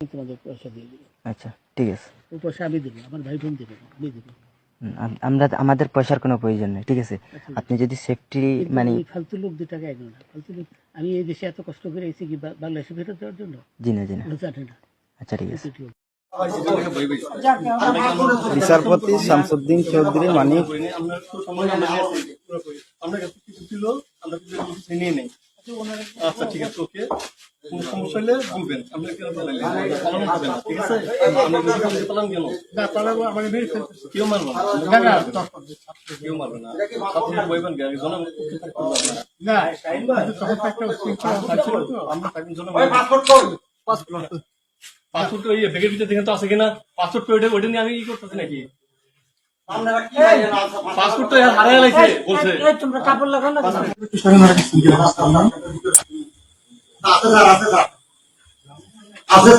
তোমাদের পয়সা দিয়ে দেবো। আচ্ছা ঠিক আছে, ওই পয়সা আমি দেবো, আমার ভাই বোন দেবে, আমি দেবো। আমরা আমাদের পয়সার কোনো প্রয়োজন নেই, ঠিক আছে? আপনি যদি সেফটি মানে ফালতু লোক 2 টাকা এগো না, ফালতু লোক। আমি এই দেশে এত কষ্ট করে এসেছি কি বাংলাদেশে ফেরত দেওয়ার জন্য? জি না ওরা জানে না। আচ্ছা ঠিক আছে। বিচারপতি শামসুদ্দিন চৌধুরী মানিক আচ্ছা ঠিক আছে, ওকে। কোন সমস্যা হলে বলবেন, আমরা কেউ পালন করবেন, ঠিক আছে? আমরা পালন কেন না পালাবো, আমাকে মেরে ফেলতে কেউ মারবো না, কেউ মারবে না। আপনি বলবেন না, আমরা পাসপোর্ট ওই ব্যাগের ভিতরে দেখেন তো আছে কিনা, পাসপোর্ট ওইটা নিয়ে আমি ই করতেছি নাকি? পাসপোর্ট তো হারিয়ে লাগছে বলছে। তোমরা কাপড় লাগাও না, আছে